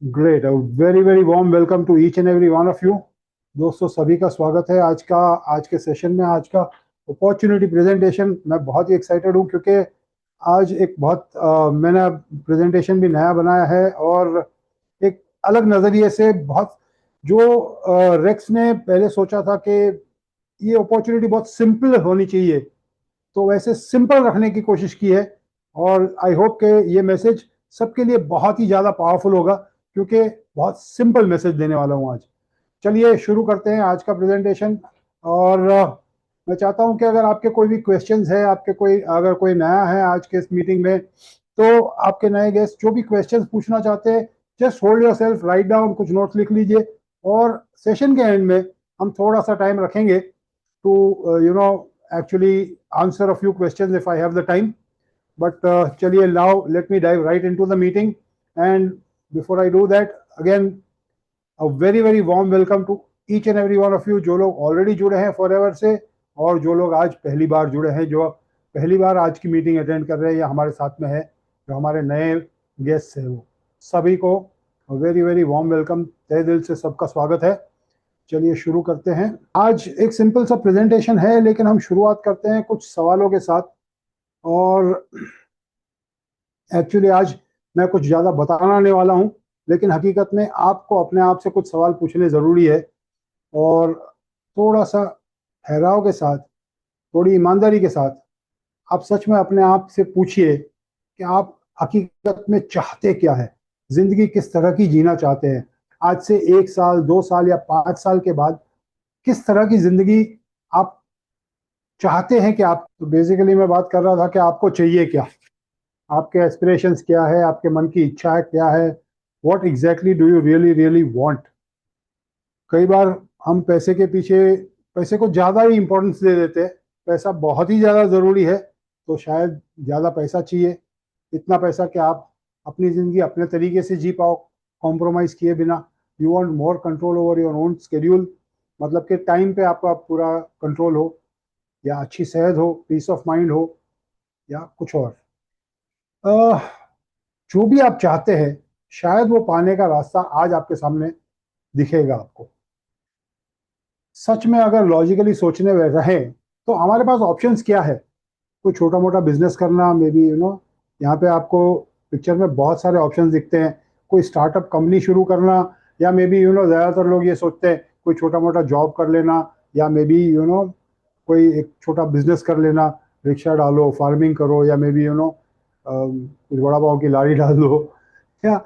Great, very very warm welcome to each and every one of you. दोस्तों, सभी का स्वागत है आज के सेशन में। आज का अपॉर्चुनिटी प्रेजेंटेशन मैं बहुत ही एक्साइटेड हूँ, क्योंकि आज एक मैंने प्रेजेंटेशन भी नया बनाया है और एक अलग नज़रिए से बहुत जो रेक्स ने पहले सोचा था कि ये अपॉर्चुनिटी बहुत सिंपल होनी चाहिए, तो वैसे सिंपल रखने की कोशिश की है। और आई होप कि ये मैसेज सबके लिए बहुत ही ज़्यादा पावरफुल होगा, क्योंकि बहुत सिंपल मैसेज देने वाला हूँ आज। चलिए शुरू करते हैं आज का प्रेजेंटेशन। और मैं चाहता हूं कि अगर आपके कोई भी क्वेश्चंस है, आपके कोई अगर कोई नया है आज के इस मीटिंग में, तो आपके नए गेस्ट जो भी क्वेश्चंस पूछना चाहते हैं, just hold your self, write down, कुछ नोट्स लिख लीजिए। और सेशन के एंड में हम थोड़ा सा टाइम रखेंगे to actually answer a few questions if I have the time. But चलिए, now let me dive right into the meeting. And before I do that, again a very very warm welcome to each and every one of you, जो लोग already जुड़े हैं forever से, और जो लोग आज पहली बार जुड़े हैं, जो पहली बार आज की मीटिंग अटेंड कर रहे हैं या हमारे साथ में है, जो हमारे नए गेस्ट हैं, वो सभी को वेरी वेरी वार्म वेलकम, तहे दिल से सबका स्वागत है। चलिए शुरू करते हैं। आज एक सिंपल सा प्रेजेंटेशन है, लेकिन हम शुरुआत करते हैं कुछ सवालों के साथ। और एक्चुअली आज मैं कुछ ज़्यादा बताने आने वाला हूँ, लेकिन हकीकत में आपको अपने आप से कुछ सवाल पूछने ज़रूरी है। और थोड़ा सा ठहराव के साथ, थोड़ी ईमानदारी के साथ आप सच में अपने आप से पूछिए कि आप हकीकत में चाहते क्या है, जिंदगी किस तरह की जीना चाहते हैं। आज से 1 साल, 2 साल या 5 साल के बाद किस तरह की जिंदगी आप चाहते हैं कि आप, तो बेसिकली मैं बात कर रहा था कि आपको चाहिए क्या, आपके एस्पिरेशंस क्या है, आपके मन की इच्छा है क्या है, what exactly do you really really want. कई बार हम पैसे के पीछे, पैसे को ज़्यादा ही इम्पोर्टेंस दे देते हैं। पैसा बहुत ही ज़्यादा ज़रूरी है, तो शायद ज़्यादा पैसा चाहिए, इतना पैसा कि आप अपनी ज़िंदगी अपने तरीके से जी पाओ, कॉम्प्रोमाइज़ किए बिना। You want more control over your own schedule, मतलब कि टाइम पे आपका पूरा कंट्रोल हो, या अच्छी सेहत हो, पीस ऑफ माइंड हो, या कुछ और। अह, जो भी आप चाहते हैं, शायद वो पाने का रास्ता आज आपके सामने दिखेगा आपको। सच में अगर लॉजिकली सोचने में रहे, तो हमारे पास ऑप्शंस क्या है। कोई छोटा मोटा बिजनेस करना, मे बी यहाँ पे आपको पिक्चर में बहुत सारे ऑप्शंस दिखते हैं। कोई स्टार्टअप कंपनी शुरू करना, या मे बी ज़्यादातर लोग ये सोचते हैं कोई छोटा मोटा जॉब कर लेना, या मे बी कोई एक छोटा बिजनेस कर लेना, रिक्शा डालो, फार्मिंग करो, या मे बी कुछ बड़ा पाव की लारी डाल दो, या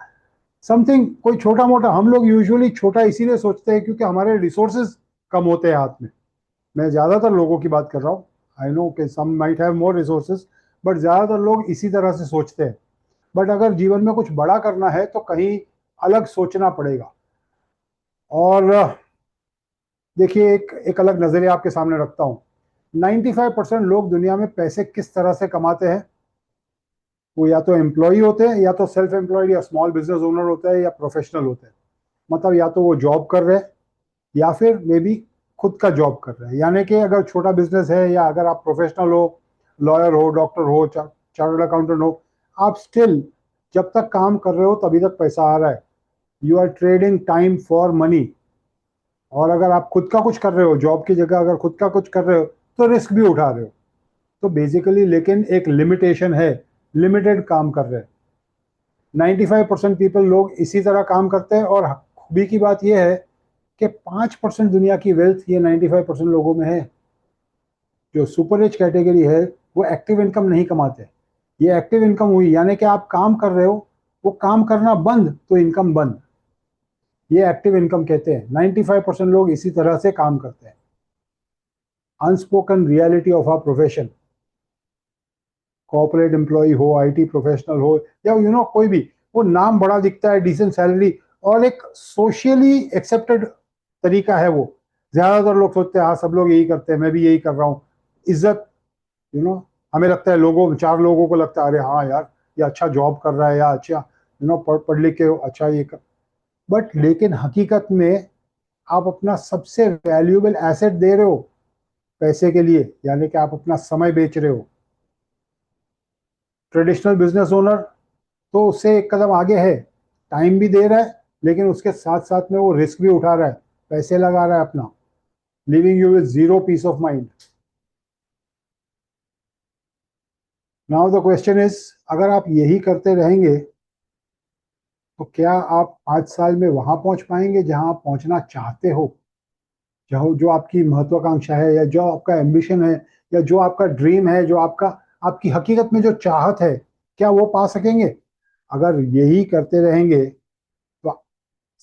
समथिंग कोई छोटा मोटा। हम लोग यूजुअली छोटा इसीलिए सोचते हैं क्योंकि हमारे रिसोर्सेज कम होते हैं हाथ में। मैं ज़्यादातर लोगों की बात कर रहा हूँ। आई नो कि some might have more resources, but ज़्यादातर लोग इसी तरह से सोचते हैं। बट अगर जीवन में कुछ बड़ा करना है, तो कहीं अलग सोचना पड़ेगा। और देखिए, एक अलग नज़रिया आपके सामने रखता हूँ। 95% लोग दुनिया में पैसे किस तरह से कमाते हैं, वो या तो एम्प्लॉय होते हैं, या तो सेल्फ एम्प्लॉयड या स्मॉल बिजनेस ओनर होते हैं, या प्रोफेशनल होते हैं। मतलब या तो वो जॉब कर रहे हैं, या फिर मे बी खुद का जॉब कर रहे हैं। यानी कि अगर छोटा बिजनेस है, या अगर आप प्रोफेशनल हो, लॉयर हो, डॉक्टर हो, चार्टर्ड अकाउंटेंट हो, आप स्टिल जब तक काम कर रहे हो तभी तक पैसा आ रहा है। You are trading time for money. और अगर आप खुद का कुछ कर रहे हो, जॉब की जगह अगर खुद का कुछ कर रहे हो, तो रिस्क भी उठा रहे हो। तो बेसिकली, लेकिन एक लिमिटेशन है, लिमिटेड काम कर रहे हैं। 95% पीपल लोग इसी तरह काम करते हैं। और खूबी की बात यह है कि 5% दुनिया की वेल्थ ये 95% लोगों में है। जो सुपर रिच कैटेगरी है, वो एक्टिव इनकम नहीं कमाते। ये एक्टिव इनकम हुई, यानी कि आप काम कर रहे हो, वो काम करना बंद तो इनकम बंद। ये एक्टिव इनकम कहते हैं। 95% लोग इसी तरह से काम करते हैं। Unspoken reality of our profession, corporate employ हो, आईटी प्रोफेशनल हो, या कोई भी, वो नाम बड़ा दिखता है, डिसेंट सैलरी, और एक सोशली एक्सेप्टेड तरीका है वो। ज्यादातर लोग सोचते हैं हाँ, सब लोग यही करते हैं, मैं भी यही कर रहा हूँ। इज्जत, यू नो हमें लगता है, लोगों, चार लोगों को लगता है अरे हाँ यार, ये अच्छा जॉब कर रहा है, या अच्छा पढ़ लिख के अच्छा ये कर। बट लेकिन हकीकत में आप अपना सबसे वैल्यूएबल एसेट दे रहे हो पैसे के लिए, यानी कि आप अपना समय बेच रहे हो। ट्रेडिशनल बिजनेस ओनर तो उससे एक कदम आगे है, टाइम भी दे रहा है, लेकिन उसके साथ साथ में वो रिस्क भी उठा रहा है, पैसे लगा रहा है अपना, living you with zero peace of mind. Now the question is, अगर आप यही करते रहेंगे तो क्या आप 5 साल में वहां पहुंच पाएंगे जहां आप पहुंचना चाहते हो, जहाँ जो आपकी महत्वाकांक्षा है, या जो आपका एम्बिशन है, या जो आपका ड्रीम है, जो आपका आपकी हकीकत में जो चाहत है, क्या वो पा सकेंगे? अगर यही करते रहेंगे तो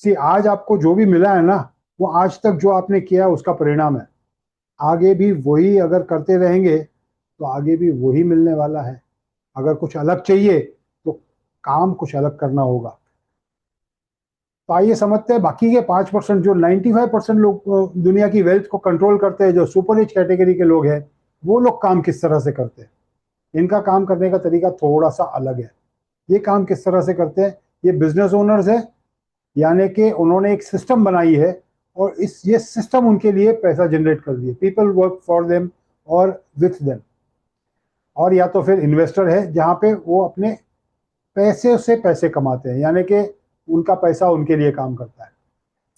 सी, आज आपको जो भी मिला है ना, वो आज तक जो आपने किया उसका परिणाम है। आगे भी वही अगर करते रहेंगे तो आगे भी वही मिलने वाला है। अगर कुछ अलग चाहिए तो काम कुछ अलग करना होगा। तो आइए समझते हैं बाकी के 5%, जो 95% लोग दुनिया की वेल्थ को कंट्रोल करते हैं, जो सुपर रिच कैटेगरी के लोग हैं, वो लोग काम किस तरह से करते हैं। इनका काम करने का तरीका थोड़ा सा अलग है। ये काम किस तरह से करते हैं? ये बिजनेस ओनर्स है, यानी कि उन्होंने एक सिस्टम बनाई है, और इस ये सिस्टम उनके लिए पैसा जनरेट कर दिए। पीपल वर्क फॉर देम और विथ देम। और या तो फिर इन्वेस्टर है, जहाँ पे वो अपने पैसे से पैसे कमाते हैं, यानी कि उनका पैसा उनके लिए काम करता है।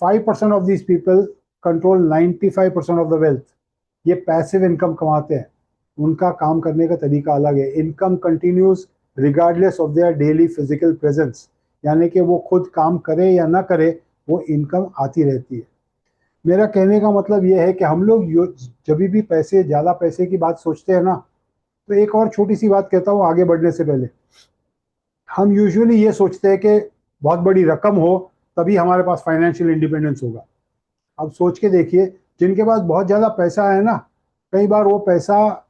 5% of these people control 95% of the wealth. ये पैसिव इनकम कमाते हैं। उनका काम करने का तरीका अलग है। Income continues regardless of their daily physical presence, यानी कि वो खुद काम करे या ना करे, वो इनकम आती रहती है। मेरा कहने का मतलब ये है कि हम लोग जब भी पैसे, ज़्यादा पैसे की बात सोचते हैं ना, तो एक और छोटी सी बात कहता हूँ आगे बढ़ने से पहले। हम यूजुअली ये सोचते हैं कि बहुत बड़ी रकम हो तभी हमारे पास फाइनेंशियल इंडिपेंडेंस होगा। अब सोच के देखिए, जिनके पास बहुत ज़्यादा पैसा है ना, कई बार वो पैसा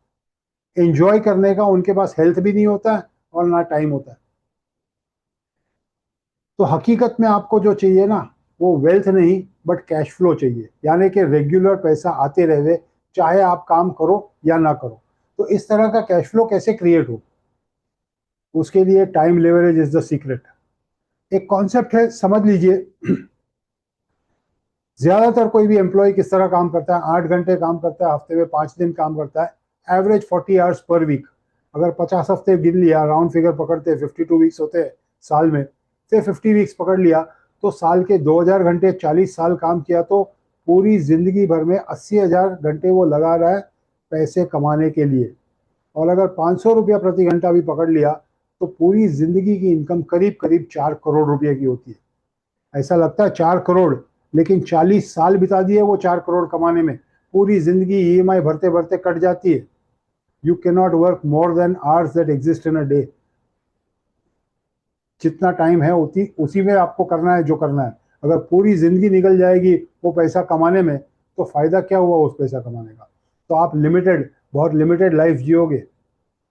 एंजॉय करने का उनके पास हेल्थ भी नहीं होता है और ना टाइम होता है। तो हकीकत में आपको जो चाहिए ना, वो वेल्थ नहीं बट कैश फ्लो चाहिए, यानी कि रेगुलर पैसा आते रहे, चाहे आप काम करो या ना करो। तो इस तरह का कैश फ्लो कैसे क्रिएट हो, उसके लिए time leverage is the secret. एक कॉन्सेप्ट है, समझ लीजिए। ज्यादातर कोई भी एम्प्लॉय किस तरह काम करता है? 8 घंटे काम करता है, हफ्ते में 5 दिन काम करता है, एवरेज 40 आवर्स पर वीक। अगर 50 हफ्ते गिन लिया, राउंड फिगर पकड़ते हैं, 52 वीक्स होते हैं साल में, से 50 वीक्स पकड़ लिया, तो साल के 2000 घंटे, 40 साल काम किया, तो पूरी जिंदगी भर में 80,000 घंटे वो लगा रहा है पैसे कमाने के लिए। और अगर 500 रुपया प्रति घंटा भी पकड़ लिया, तो पूरी जिंदगी की इनकम करीब करीब 4 करोड़ रुपए की होती है। ऐसा लगता है 4 करोड़, लेकिन 40 साल बिता दिए वो 4 करोड़ कमाने में। पूरी जिंदगी ईएमआई भरते भरते कट जाती है। You can not work more than hours that exist in a day. जितना टाइम है उसी में आपको करना है जो करना है। अगर पूरी जिंदगी निकल जाएगी वो पैसा कमाने में, तो फायदा क्या हुआ उस पैसा कमाने का? तो आप लिमिटेड, बहुत लिमिटेड लाइफ जियोगे।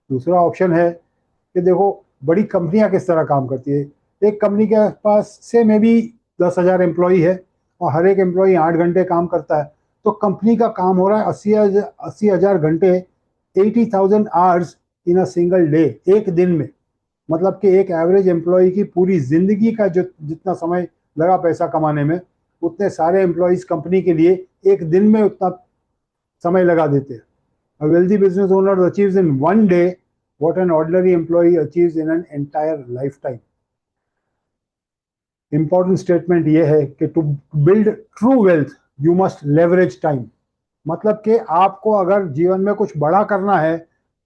दूसरा ऑप्शन है कि देखो, बड़ी कंपनियां किस तरह काम करती है। एक कंपनी के पास से में भी 10,000 एम्प्लॉई है, और हर एक एम्प्लॉई 8 घंटे काम करता है, तो कंपनी का काम हो रहा है 80,000 घंटे, 80,000 hours in a single day, एक दिन में। मतलब कि एक एवरेज एम्प्लॉय की पूरी जिंदगी का जो जितना समय लगा पैसा कमाने में, उतने सारे एम्प्लॉयज कंपनी के लिए एक दिन में उतना समय लगा देते हैं। A wealthy business owner achieves in one day what an ordinary employee achieves in an entire lifetime. Important statement ये है कि to build true wealth you must leverage time. मतलब कि आपको अगर जीवन में कुछ बड़ा करना है,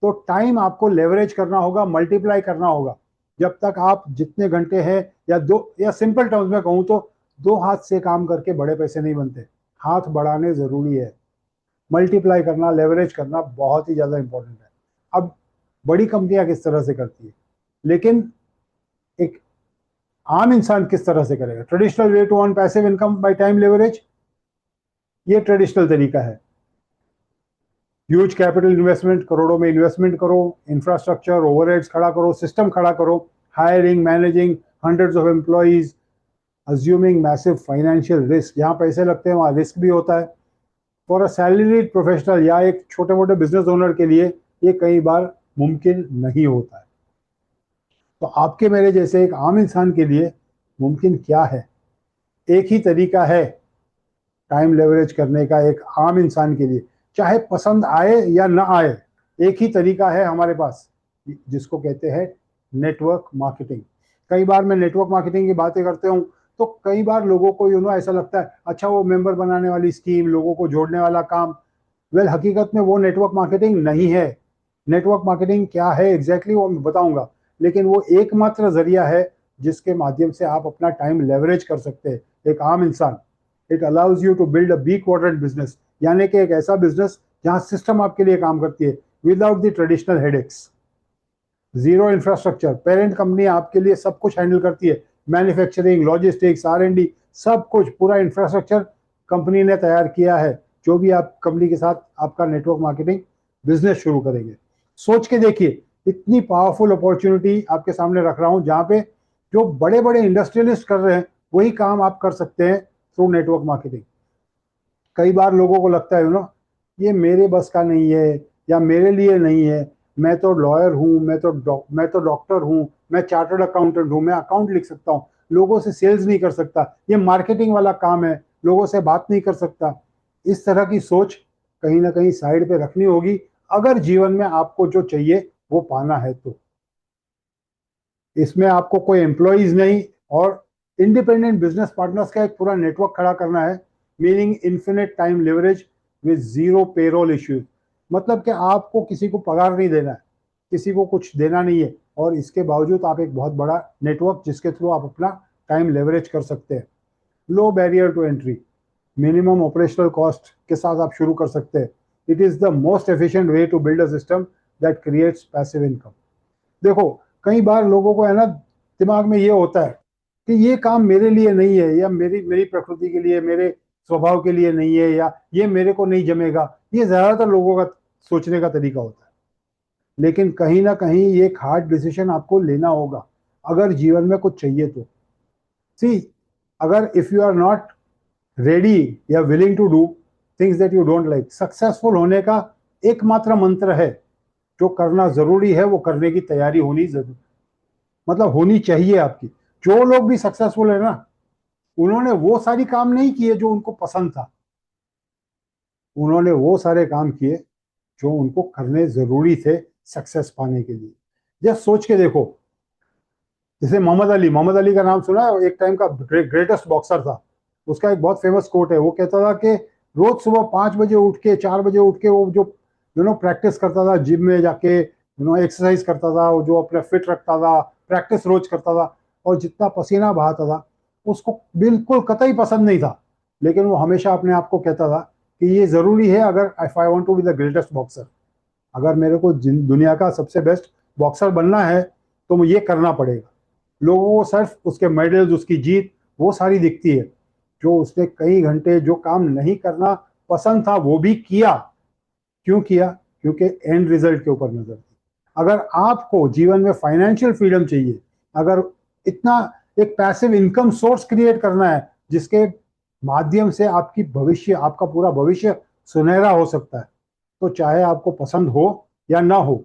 तो टाइम आपको लेवरेज करना होगा, मल्टीप्लाई करना होगा। जब तक आप जितने घंटे हैं, या दो, या सिंपल टर्म्स में कहूँ तो, दो हाथ से काम करके बड़े पैसे नहीं बनते। हाथ बढ़ाने जरूरी है। मल्टीप्लाई करना, लेवरेज करना बहुत ही ज्यादा इंपॉर्टेंट है। अब बड़ी कंपनियां किस तरह से करती है, लेकिन एक आम इंसान किस तरह से करेगा? Traditional way to earn passive income by time leverage, ये ट्रेडिशनल तरीका है। ह्यूज कैपिटल इन्वेस्टमेंट, करोड़ों में इन्वेस्टमेंट करो, इंफ्रास्ट्रक्चर, ओवरहेड्स खड़ा करो, सिस्टम खड़ा करो, hiring, managing hundreds of employees, assuming massive financial risk. जहां पैसे लगते हैं वहां रिस्क भी होता है। फॉर अ सैलरीड प्रोफेशनल या एक छोटे मोटे बिजनेस ओनर के लिए ये कई बार मुमकिन नहीं होता है। तो आपके मेरे जैसे एक आम इंसान के लिए मुमकिन क्या है? एक ही तरीका है टाइम लेवरेज करने का, एक आम इंसान के लिए, चाहे पसंद आए या ना आए। एक ही तरीका है हमारे पास, जिसको कहते हैं नेटवर्क मार्केटिंग। कई बार मैं नेटवर्क मार्केटिंग की बातें करते हूँ तो कई बार लोगों को ऐसा लगता है अच्छा वो मेंबर बनाने वाली स्कीम, लोगों को जोड़ने वाला काम, वेल हकीकत में वो नेटवर्क मार्केटिंग नहीं है। नेटवर्क मार्केटिंग क्या है एग्जैक्टली वो मैं बताऊंगा, लेकिन वो एकमात्र जरिया है जिसके माध्यम से आप अपना टाइम लेवरेज कर सकते हैं। एक आम इंसान, it allows you to build a B quadrant business, यानी कि एक ऐसा बिजनेस जहां सिस्टम आपके लिए काम करती है without the traditional headaches. Zero infrastructure, parent company आपके लिए सब कुछ हैंडल करती है, मैन्युफैक्चरिंग, लॉजिस्टिक्स, R&D, सब कुछ पूरा इंफ्रास्ट्रक्चर कंपनी ने तैयार किया है। जो भी आप कंपनी के साथ आपका नेटवर्क मार्केटिंग बिजनेस शुरू करेंगे, सोच के देखिए, इतनी पावरफुल अपॉर्चुनिटी आपके सामने रख रहा हूं जहां पे जो बड़े बड़े इंडस्ट्रियलिस्ट कर रहे हैं वही काम आप कर सकते हैं थ्रू नेटवर्क मार्केटिंग। कई बार लोगों को लगता है ये मेरे बस का नहीं है या मेरे लिए नहीं है, मैं तो लॉयर हूँ, मैं तो डॉक्टर हूँ, मैं चार्टर्ड अकाउंटेंट हूँ, मैं अकाउंट लिख सकता हूँ, लोगों से सेल्स नहीं कर सकता, ये मार्केटिंग वाला काम है, लोगों से बात नहीं कर सकता। इस तरह की सोच कहीं ना कहीं साइड पे रखनी होगी अगर जीवन में आपको जो चाहिए वो पाना है तो। इसमें आपको कोई एम्प्लॉयज नहीं और इंडिपेंडेंट बिजनेस पार्टनर्स का एक पूरा नेटवर्क खड़ा करना है, meaning infinite time leverage with zero payroll issues. मतलब कि आपको किसी को पगार नहीं देना है, किसी को कुछ देना नहीं है, और इसके बावजूद आप एक बहुत बड़ा नेटवर्क जिसके थ्रू आप अपना टाइम लेवरेज कर सकते हैं। Low barrier to entry, minimum operational cost के साथ आप शुरू कर सकते हैं। It is the most efficient way to build a system that creates passive income. देखो, कई बार लोगों को दिमाग में ये होता है कि ये काम मेरे लिए नहीं है, या मेरी मेरी प्रकृति के लिए, मेरे स्वभाव के लिए नहीं है, या ये मेरे को नहीं जमेगा। ये ज्यादातर लोगों का सोचने का तरीका होता है, लेकिन कहीं ना कहीं ये एक हार्ड डिसीजन आपको लेना होगा अगर जीवन में कुछ चाहिए तो। सी, अगर if you are not ready या willing to do things that you don't like, successful होने का एकमात्र मंत्र है, जो करना जरूरी है वो करने की तैयारी होनी जरूरी, मतलब होनी चाहिए आपकी। जो लोग भी सक्सेसफुल है ना, उन्होंने वो सारी काम नहीं किए जो उनको पसंद था, उन्होंने वो सारे काम किए जो उनको करने जरूरी थे सक्सेस पाने के लिए। जस्ट सोच के देखो, जैसे मोहम्मद अली का नाम सुना है, एक टाइम का ग्रेटेस्ट बॉक्सर था। उसका एक बहुत फेमस कोट है, वो कहता था कि रोज सुबह 5 बजे उठ के, 4 बजे उठ के वो जो प्रैक्टिस करता था, जिम में जाके एक्सरसाइज करता था, वो जो अपने फिट रखता था, प्रैक्टिस रोज करता था, और जितना पसीना बहाता था उसको बिल्कुल कतई पसंद नहीं था, लेकिन वो हमेशा अपने आप को कहता था कि ये जरूरी है, अगर if I want to be the greatest boxer, अगर मेरे को दुनिया का सबसे बेस्ट बॉक्सर बनना है तो मुझे ये करना पड़ेगा। लोगों को सिर्फ उसके मेडल्स, उसकी जीत वो सारी दिखती है, जो उसने कई घंटे जो काम नहीं करना पसंद था वो भी किया। क्यों किया? क्योंकि एंड रिजल्ट के ऊपर नजर थी। अगर आपको जीवन में फाइनेंशियल फ्रीडम चाहिए, अगर इतना एक पैसिव इनकम सोर्स क्रिएट करना है जिसके माध्यम से आपकी भविष्य, आपका पूरा भविष्य सुनहरा हो सकता है, तो चाहे आपको पसंद हो या ना हो,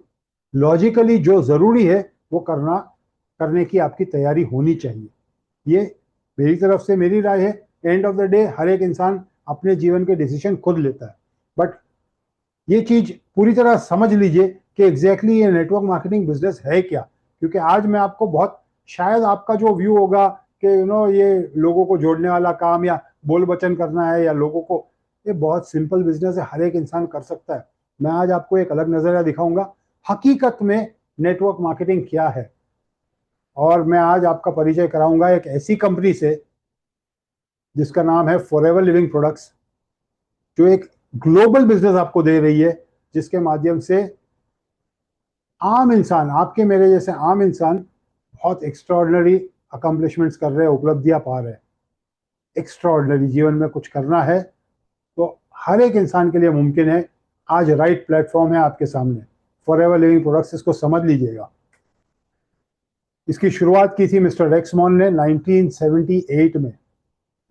लॉजिकली जो जरूरी है वो करने की आपकी तैयारी होनी चाहिए। ये मेरी तरफ से मेरी राय है। एंड ऑफ द डे हर एक इंसान अपने जीवन के डिसीजन खुद लेता है, बट ये चीज पूरी तरह समझ लीजिए कि एग्जैक्टली ये नेटवर्क मार्केटिंग बिजनेस है क्या। क्योंकि आज मैं आपको बहुत, शायद आपका जो व्यू होगा कि ये लोगों को जोड़ने वाला काम या बोल बचन करना है या लोगों को, ये बहुत सिंपल बिजनेस है, हर एक इंसान कर सकता है। मैं आज आपको एक अलग नजरिया दिखाऊंगा हकीकत में नेटवर्क मार्केटिंग क्या है, और मैं आज आपका परिचय कराऊंगा एक ऐसी कंपनी से जिसका नाम है फॉरएवर लिविंग प्रोडक्ट्स, जो एक ग्लोबल बिजनेस आपको दे रही है, जिसके माध्यम से आम इंसान, आपके मेरे जैसे आम इंसान बहुत एक्स्ट्राऑर्डिनरी अकम्पलिशमेंट्स कर रहे हैं, उपलब्धियां पा रहे हैं। एक्स्ट्राऑर्डिनरी जीवन में कुछ करना है तो हर एक इंसान के लिए मुमकिन है। आज राइट प्लेटफॉर्म है आपके सामने, फॉरएवर लिविंग प्रोडक्ट्स, इसको समझ लीजिएगा। इसकी शुरुआत की थी मिस्टर रेक्समॉन ने 1978 में,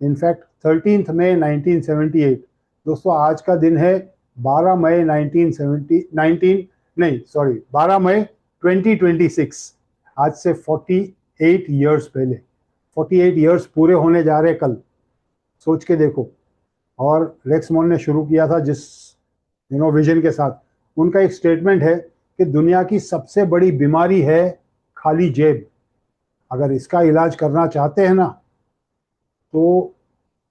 इनफैक्ट 13 मई 1978। दोस्तों, आज का दिन है 12 मई 1970, 19 नहीं सॉरी 12 मई 2026। आज से 48 ईयर्स पहले, 48 ईयर्स पूरे होने जा रहे कल, सोच के देखो। और रेक्समॉन ने शुरू किया था जिस विजन के साथ, उनका एक स्टेटमेंट है कि दुनिया की सबसे बड़ी बीमारी है खाली जेब। अगर इसका इलाज करना चाहते हैं ना, तो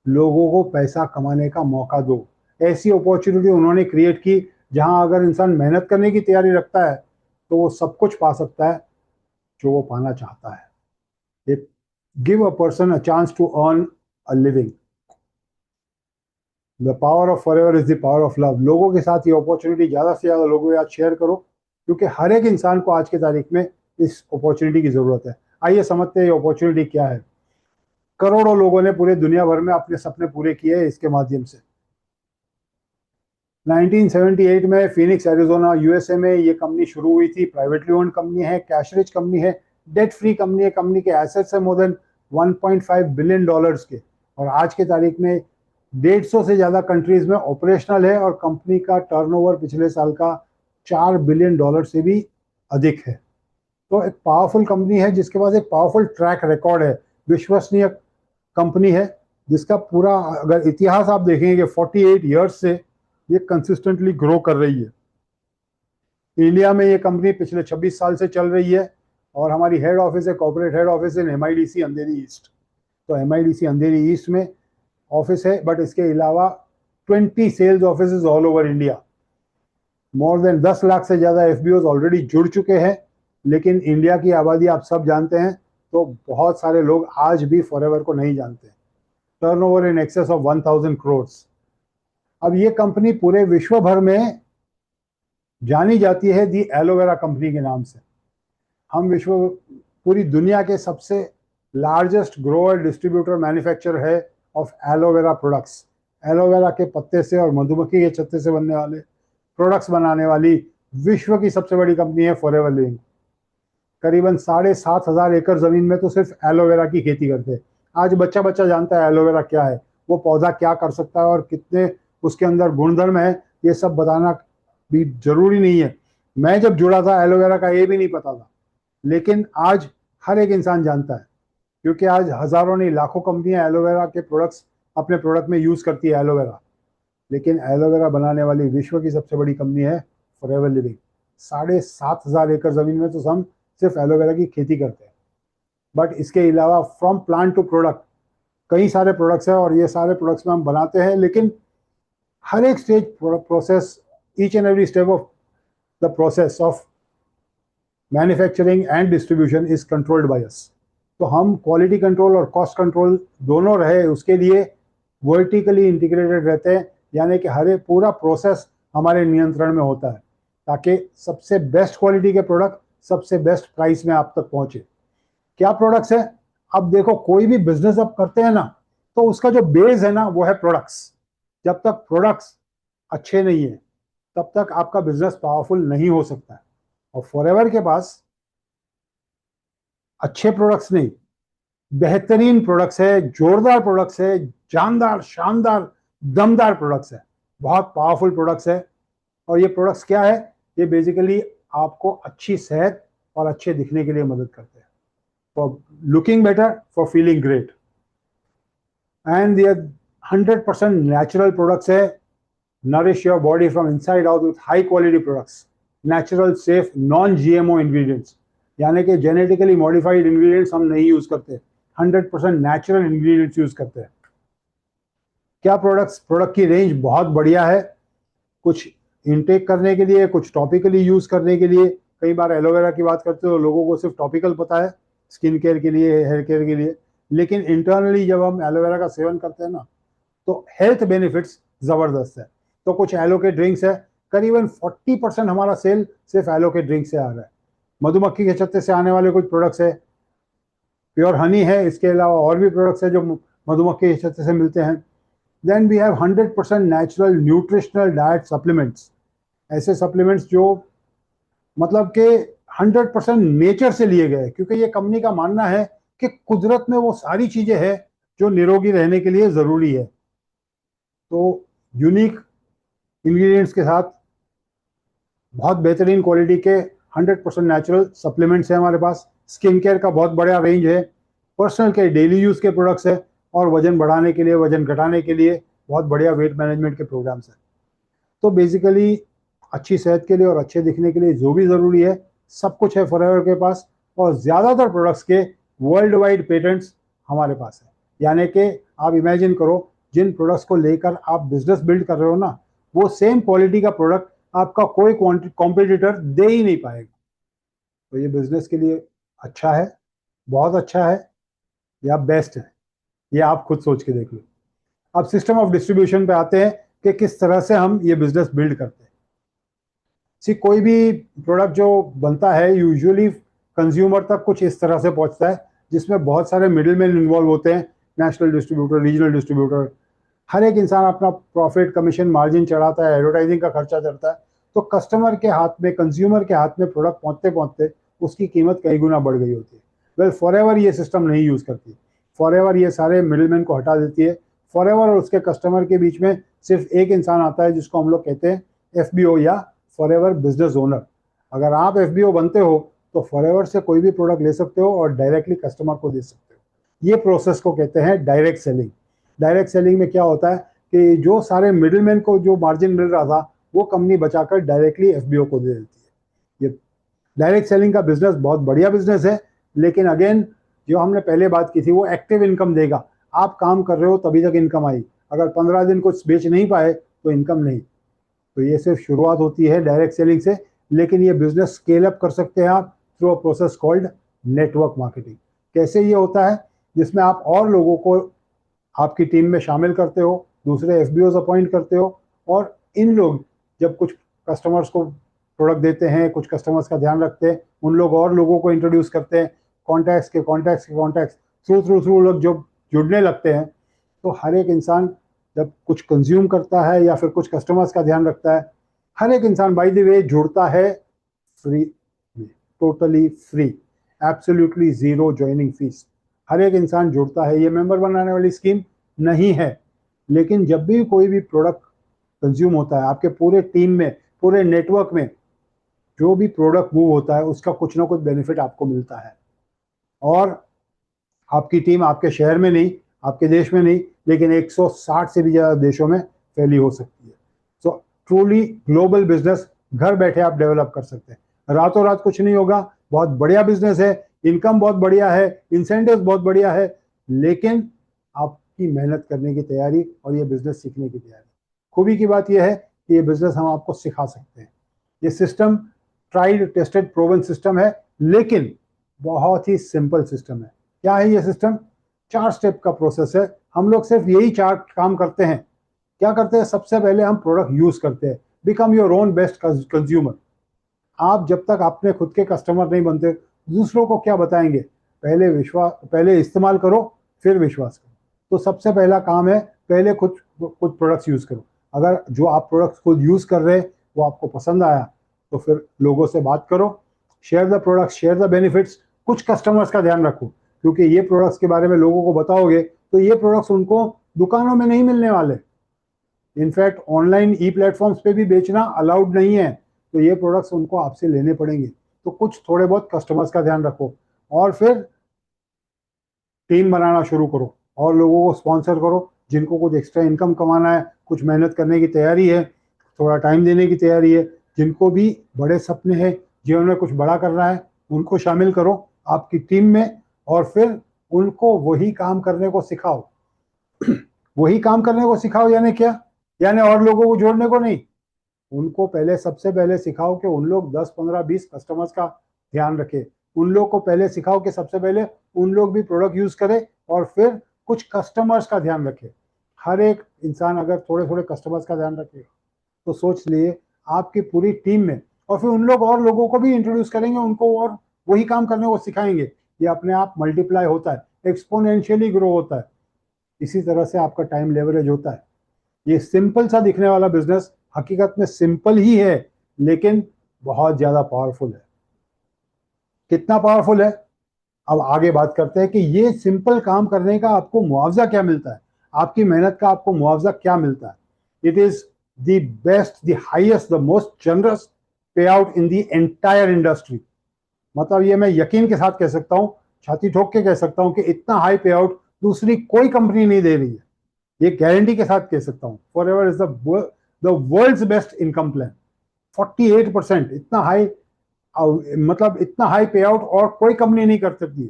लोगों को पैसा कमाने का मौका दो। ऐसी अपॉर्चुनिटी उन्होंने क्रिएट की जहां अगर इंसान मेहनत करने की तैयारी रखता है तो वो सब कुछ पा सकता है जो वो पाना चाहता है। It give a person a chance to earn a living. The power of forever is the power of love. लोगों के साथ ये अपॉर्चुनिटी ज़्यादा से ज़्यादा लोगों के साथ शेयर करो, क्योंकि हर एक इंसान को आज की तारीख में इस अपॉर्चुनिटी की ज़रूरत है। आइए समझते हैं ये अपॉर्चुनिटी क्या है। करोड़ों लोगों ने पूरे दुनिया भर में अपने सपने पूरे किए इसके माध्यम से। 1978 में फिनिक्स एरिजोना यूएसए में ये कंपनी शुरू हुई थी। प्राइवेटली ओन्ड कंपनी है, कैश रिच कंपनी है, डेट फ्री कंपनी है। कंपनी के एसेट्स है मोर देन 1.5 बिलियन डॉलर्स के, और आज के तारीख में 150 से ज़्यादा कंट्रीज में ऑपरेशनल है, और कंपनी का टर्नओवर पिछले साल का 4 बिलियन डॉलर से भी अधिक है। तो एक पावरफुल कंपनी है जिसके पास एक पावरफुल ट्रैक रिकॉर्ड है, विश्वसनीय कंपनी है जिसका पूरा अगर इतिहास आप देखेंगे कि 48 ईयर्स से ये कंसिस्टेंटली ग्रो कर रही है। इंडिया में ये कंपनी पिछले 26 साल से चल रही है, और हमारी हेड ऑफिस है, corporate head office in MIDC Andheri east. तो MIDC अंधेरी ईस्ट में ऑफिस है, बट इसके अलावा 20 sales office all over India. More than 10 lakh से ज़्यादा FBOs ऑलरेडी जुड़ चुके हैं। लेकिन इंडिया की आबादी आप सब जानते हैं, तो बहुत सारे लोग आज भी फॉरएवर को नहीं जानते। Turnover in excess of 1000 crore. अब ये कंपनी पूरे विश्व भर में जानी जाती है दी एलोवेरा कंपनी के नाम से। हम पूरी दुनिया के सबसे लार्जेस्ट ग्रोअर डिस्ट्रीब्यूटर मैन्युफैक्चरर है ऑफ एलोवेरा प्रोडक्ट्स। एलोवेरा के पत्ते से और मधुमक्खी के छत्ते से बनने वाले प्रोडक्ट्स बनाने वाली विश्व की सबसे बड़ी कंपनी है फॉरएवर लिविंग। करीबन 7,500 एकड़ जमीन में तो सिर्फ एलोवेरा की खेती करते हैं। आज बच्चा बच्चा जानता है एलोवेरा क्या है, वो पौधा क्या कर सकता है और कितने उसके अंदर गुणधर्म है, ये सब बताना भी जरूरी नहीं है। मैं जब जुड़ा था एलोवेरा का ये भी नहीं पता था, लेकिन आज हर एक इंसान जानता है, क्योंकि आज हजारों नहीं लाखों कंपनियां एलोवेरा के प्रोडक्ट्स अपने प्रोडक्ट में यूज करती है एलोवेरा। लेकिन एलोवेरा बनाने वाली विश्व की सबसे बड़ी कंपनी है फॉरएवर लिविंग। 7,500 एकड़ जमीन में तो हम सिर्फ एलोवेरा की खेती करते हैं। बट इसके अलावा फ्रॉम प्लांट टू प्रोडक्ट कई सारे प्रोडक्ट्स हैं, और ये सारे प्रोडक्ट्स में हम बनाते हैं। लेकिन हर एक stage process, each and every step of the process of manufacturing and distribution is controlled by us. तो हम क्वालिटी कंट्रोल और कॉस्ट कंट्रोल दोनों रहे उसके लिए वर्टिकली इंटीग्रेटेड रहते हैं, यानी कि हर एक पूरा प्रोसेस हमारे नियंत्रण में होता है, ताकि सबसे बेस्ट क्वालिटी के प्रोडक्ट सबसे बेस्ट प्राइस में आप तक पहुंचे। क्या प्रोडक्ट्स है? अब देखो, कोई भी बिजनेस आप करते हैं ना, तो उसका जो बेस है ना वो है प्रोडक्ट्स। जब तक प्रोडक्ट्स अच्छे नहीं है तब तक आपका बिजनेस पावरफुल नहीं हो सकता है। और फॉरएवर के पास अच्छे प्रोडक्ट्स नहीं, बेहतरीन प्रोडक्ट्स है, जोरदार प्रोडक्ट्स है, जानदार शानदार दमदार प्रोडक्ट्स है, बहुत पावरफुल प्रोडक्ट्स है। और ये प्रोडक्ट्स क्या है? ये बेसिकली आपको अच्छी सेहत और अच्छे दिखने के लिए मदद करते हैं, for looking better, for feeling great. And ये 100% नेचुरल प्रोडक्ट्स है। Nourish your body from inside out with high quality products, natural safe non GMO ingredients, यानी कि जेनेटिकली मॉडिफाइड इंग्रेडिएंट्स हम नहीं यूज करते, 100% नेचुरल इंग्रेडिएंट्स यूज करते हैं। क्या प्रोडक्ट्स? प्रोडक्ट की रेंज बहुत बढ़िया है, कुछ इनटेक करने के लिए, कुछ टॉपिकली यूज करने के लिए। कई बार एलोवेरा की बात करते हो लोगों को सिर्फ टॉपिकल पता है, स्किन केयर के लिए, हेयर केयर के लिए, लेकिन इंटरनली जब हम एलोवेरा का सेवन करते हैं ना, तो हेल्थ बेनिफिट्स जबरदस्त है। तो कुछ एलो के ड्रिंक्स है, करीबन 40% हमारा सेल सिर्फ एलो के ड्रिंक से आ रहा है। मधुमक्खी के छत्ते से आने वाले कुछ प्रोडक्ट्स है, प्योर हनी है, इसके अलावा और भी प्रोडक्ट्स है जो मधुमक्खी के छत्ते से मिलते हैं। Then we have 100% natural nutritional diet supplements, ऐसे सप्लीमेंट्स जो मतलब के 100% नेचर से लिए गए, क्योंकि ये कंपनी का मानना है कि कुदरत में वो सारी चीजें हैं जो निरोगी रहने के लिए जरूरी है। तो यूनिक इंग्रेडिएंट्स के साथ बहुत बेहतरीन क्वालिटी के 100% नेचुरल सप्लीमेंट्स है हमारे पास। स्किन केयर का बहुत बड़ा रेंज है, पर्सनल के डेली यूज के प्रोडक्ट्स है, और वजन बढ़ाने के लिए, वजन घटाने के लिए बहुत बढ़िया वेट मैनेजमेंट के प्रोग्राम्स है। तो बेसिकली अच्छी सेहत के लिए और अच्छे दिखने के लिए जो भी ज़रूरी है सब कुछ है फॉरएवर के पास, और ज़्यादातर प्रोडक्ट्स के वर्ल्ड वाइड पेटेंट्स हमारे पास है। यानी कि आप इमेजिन करो, जिन प्रोडक्ट्स को लेकर आप बिजनेस बिल्ड कर रहे हो ना, वो सेम क्वालिटी का प्रोडक्ट आपका कोई कॉम्पिटिटर दे ही नहीं पाएगा। तो ये बिजनेस के लिए अच्छा है, बहुत अच्छा है, या बेस्ट है, ये आप खुद सोच के देख लो। अब सिस्टम ऑफ डिस्ट्रीब्यूशन पे आते हैं कि किस तरह से हम ये बिजनेस बिल्ड करते हैं। सी कोई भी प्रोडक्ट जो बनता है यूजुअली कंज्यूमर तक कुछ इस तरह से पहुंचता है, जिसमें बहुत सारे मिडिल मैन इन्वॉल्व होते हैं, नेशनल डिस्ट्रीब्यूटर, रीजनल डिस्ट्रीब्यूटर। हर एक इंसान अपना प्रॉफिट, कमीशन, मार्जिन चढ़ाता है, एडवर्टाइजिंग का खर्चा चढ़ता है। तो कस्टमर के हाथ में, कंज्यूमर के हाथ में प्रोडक्ट पहुंचते पहुंचते उसकी कीमत कई गुना बढ़ गई होती है। वेल, फॉर एवर ये सिस्टम नहीं यूज करती, फॉर एवर ये सारे मिडिल मैन को हटा देती है। फॉर एवर और उसके कस्टमर के बीच में सिर्फ एक इंसान आता है, जिसको हम लोग कहते हैं FBO या फॉर एवर बिजनेस ओनर। अगर आप FBO बनते हो तो फॉर एवर से कोई भी प्रोडक्ट ले सकते हो और डायरेक्टली कस्टमर को दे सकते हो। ये प्रोसेस को कहते हैं डायरेक्ट सेलिंग। डायरेक्ट सेलिंग में क्या होता है कि जो सारे मिडिलमैन को जो मार्जिन मिल रहा था, वो कंपनी बचाकर डायरेक्टली FBO को दे देती है। ये डायरेक्ट सेलिंग का बिजनेस बहुत बढ़िया बिजनेस है, लेकिन अगेन जो हमने पहले बात की थी, वो एक्टिव इनकम देगा। आप काम कर रहे हो तभी तक इनकम आई, अगर 15 दिन कुछ बेच नहीं पाए तो इनकम नहीं। तो ये सिर्फ शुरुआत होती है डायरेक्ट सेलिंग से, लेकिन ये बिजनेस स्केल अप कर सकते हैं आप through a process called network marketing. कैसे ये होता है? जिसमें आप और लोगों को आपकी टीम में शामिल करते हो, दूसरे FBOs अपॉइंट करते हो, और इन लोग जब कुछ कस्टमर्स को प्रोडक्ट देते हैं, कुछ कस्टमर्स का ध्यान रखते हैं, उन लोग और लोगों को इंट्रोड्यूस करते हैं, कॉन्टैक्ट्स थ्रू थ्रू थ्रू लोग जो जुड़ने लगते हैं। तो हर एक इंसान जब कुछ कंज्यूम करता है या फिर कुछ कस्टमर्स का ध्यान रखता है, हर एक इंसान बाय द वे जुड़ता है फ्री में, totally free, absolutely zero joining fees. हर एक इंसान जुड़ता है, ये मेंबर बनाने वाली स्कीम नहीं है। लेकिन जब भी कोई भी प्रोडक्ट कंज्यूम होता है आपके पूरे टीम में, पूरे नेटवर्क में, जो भी प्रोडक्ट मूव होता है उसका कुछ ना कुछ बेनिफिट आपको मिलता है। और आपकी टीम आपके शहर में नहीं, आपके देश में नहीं, लेकिन 160 से भी ज्यादा देशों में फैली हो सकती है। सो ट्रूली ग्लोबल बिजनेस घर बैठे आप डेवलप कर सकते हैं। रातों रात कुछ नहीं होगा, बहुत बढ़िया बिजनेस है, इनकम बहुत बढ़िया है, इंसेंटिव बहुत बढ़िया है, लेकिन आपकी मेहनत करने की तैयारी और ये बिजनेस सीखने की तैयारी। खूबी की बात यह है कि ये बिजनेस हम आपको सिखा सकते हैं। ये system tried tested proven system है, लेकिन बहुत ही सिंपल सिस्टम है। क्या है ये सिस्टम? 4 स्टेप का प्रोसेस है। हम लोग सिर्फ यही 4 काम करते हैं। क्या करते हैं? सबसे पहले हम प्रोडक्ट यूज करते हैं। Become your own best consumer. आप जब तक अपने खुद के कस्टमर नहीं बनते, दूसरों को क्या बताएंगे? पहले इस्तेमाल करो, फिर विश्वास करो। तो सबसे पहला काम है, पहले खुद खुद प्रोडक्ट्स यूज करो। अगर जो आप प्रोडक्ट्स खुद यूज कर रहे हैं वो आपको पसंद आया, तो फिर लोगों से बात करो, share the products, share the benefits. कुछ कस्टमर्स का ध्यान रखो, क्योंकि ये प्रोडक्ट्स के बारे में लोगों को बताओगे तो ये प्रोडक्ट्स उनको दुकानों में नहीं मिलने वाले। इनफैक्ट ऑनलाइन ई प्लेटफॉर्म्स पे भी बेचना अलाउड नहीं है, तो ये प्रोडक्ट्स उनको आपसे लेने पड़ेंगे। तो कुछ थोड़े बहुत कस्टमर्स का ध्यान रखो, और फिर टीम बनाना शुरू करो और लोगों को स्पॉन्सर करो। जिनको कुछ एक्स्ट्रा इनकम कमाना है, कुछ मेहनत करने की तैयारी है, थोड़ा टाइम देने की तैयारी है, जिनको भी बड़े सपने हैं, जीवन में कुछ बड़ा करना है, उनको शामिल करो आपकी टीम में, और फिर उनको वही काम करने को सिखाओ। वही काम करने को सिखाओ यानी क्या? यानी और लोगों को जोड़ने को नहीं। उनको सबसे पहले सिखाओ कि उन लोग 10, 15, 20 कस्टमर्स का ध्यान रखें। उन लोग को पहले सिखाओ कि सबसे पहले उन लोग भी प्रोडक्ट यूज करें, और फिर कुछ कस्टमर्स का ध्यान रखें। हर एक इंसान अगर थोड़े थोड़े कस्टमर्स का ध्यान रखे, तो सोच लिए आपकी पूरी टीम में, और फिर उन लोग और लोगों को भी इंट्रोड्यूस करेंगे, उनको और वही काम करने को सिखाएंगे। ये अपने आप मल्टीप्लाई होता है, एक्सपोनेंशियली ग्रो होता है। इसी तरह से आपका टाइम लेवरेज होता है। ये सिंपल सा दिखने वाला बिजनेस हकीकत में सिंपल ही है, लेकिन बहुत ज्यादा पावरफुल है। कितना पावरफुल है? अब आगे बात करते हैं कि ये सिंपल काम करने का आपको मुआवजा क्या मिलता है, आपकी मेहनत का आपको मुआवजा क्या मिलता है। It is the best, the highest, the most generous payout in the entire industry. मतलब ये मैं यकीन के साथ कह सकता हूं, छाती ठोक के कह सकता हूं कि इतना हाई पे आउट दूसरी कोई कंपनी नहीं दे रही है। ये गारंटी के साथ कह सकता हूं। Forever is the world's best income plan. 48%, इतना हाई, मतलब इतना हाई पे आउट और कोई कंपनी नहीं कर सकती है।